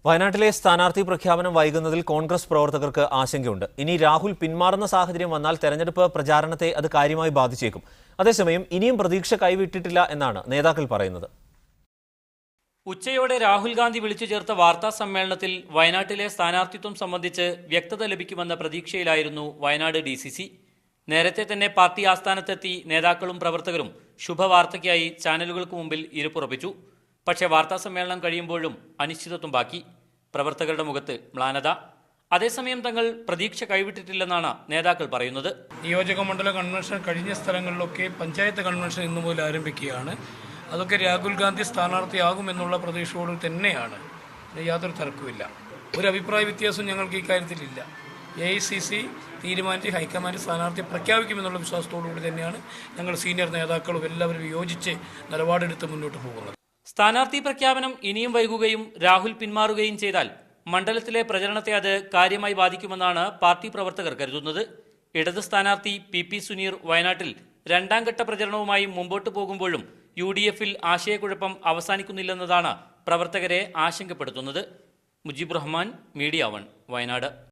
വയനാട്ടിലെ സ്ഥാനാർത്ഥി പ്രഖ്യാപനം വൈകുന്നതിൽ കോൺഗ്രസ് പ്രവർത്തകർക്ക് ആശങ്കയുണ്ട്. ഇനി രാഹുൽ പിന്മാറുന്ന സാഹചര്യം വന്നാൽ തെരഞ്ഞെടുപ്പ് പ്രചാരണത്തെ അത് കാര്യമായി ബാധിച്ചേക്കും. അതേസമയം ഇനിയും പ്രതീക്ഷ കൈവിട്ടിട്ടില്ല എന്നാണ് നേതാക്കൾ പറയുന്നത്. ഉച്ചയോടെ രാഹുൽ ഗാന്ധി വിളിച്ചു ചേർത്ത വാർത്താ സമ്മേളനത്തിൽ വയനാട്ടിലെ സ്ഥാനാർത്ഥിത്വം സംബന്ധിച്ച് വ്യക്തത ലഭിക്കുമെന്ന പ്രതീക്ഷയിലായിരുന്നു വയനാട് DCC. നേരത്തെ തന്നെ പാർട്ടി ആസ്ഥാനത്തെത്തി നേതാക്കളും പ്രവർത്തകരും ശുഭവാർത്തയ്ക്കായി ചാനലുകൾക്ക് മുമ്പിൽ ഇരുപ്പുറപ്പിച്ചു. പക്ഷേ വാർത്താ സമ്മേളനം കഴിയുമ്പോഴും അനിശ്ചിതത്വം ബാക്കി. പ്രവർത്തകരുടെ മുഖത്ത് മ്ലാനത. അതേസമയം തങ്ങൾ പ്രതീക്ഷ കൈവിട്ടിട്ടില്ലെന്നാണ് നേതാക്കൾ പറയുന്നത്. നിയോജക മണ്ഡല കൺവെൻഷൻ കഴിഞ്ഞ സ്ഥലങ്ങളിലൊക്കെ പഞ്ചായത്ത് കൺവെൻഷൻ ഇന്നു മുതൽ ആരംഭിക്കുകയാണ്. അതൊക്കെ രാഹുൽ ഗാന്ധി സ്ഥാനാർത്ഥിയാകുമെന്നുള്ള പ്രതീക്ഷയോട് തന്നെയാണ്. യാതൊരു തർക്കവുമില്ല. ഒരു അഭിപ്രായ വ്യത്യാസം ഞങ്ങൾക്ക് ഇക്കാര്യത്തിലില്ല. AICC തീരുമാനിച്ച് ഹൈക്കമാൻഡ് സ്ഥാനാർത്ഥിയെ പ്രഖ്യാപിക്കുമെന്നുള്ള വിശ്വാസത്തോടുകൂടി തന്നെയാണ് ഞങ്ങൾ സീനിയർ നേതാക്കളും എല്ലാവരും യോജിച്ച് നിലപാടെടുത്ത് മുന്നോട്ട് പോകുന്നത്. സ്ഥാനാർത്ഥി പ്രഖ്യാപനം ഇനിയും വൈകുകയും രാഹുൽ പിന്മാറുകയും ചെയ്താൽ മണ്ഡലത്തിലെ പ്രചരണത്തെ അത് കാര്യമായി ബാധിക്കുമെന്നാണ് പാർട്ടി പ്രവർത്തകർ കരുതുന്നത്. ഇടത് സ്ഥാനാർത്ഥി PP സുനീർ വയനാട്ടിൽ രണ്ടാം ഘട്ട പ്രചരണവുമായി മുമ്പോട്ട് പോകുമ്പോഴും UDF-ൽ ആശയക്കുഴപ്പം അവസാനിക്കുന്നില്ലെന്നതാണ് പ്രവർത്തകരെ ആശങ്കപ്പെടുത്തുന്നത്. മുജീബ് റഹ്മാൻ, മീഡിയ 1, വയനാട്.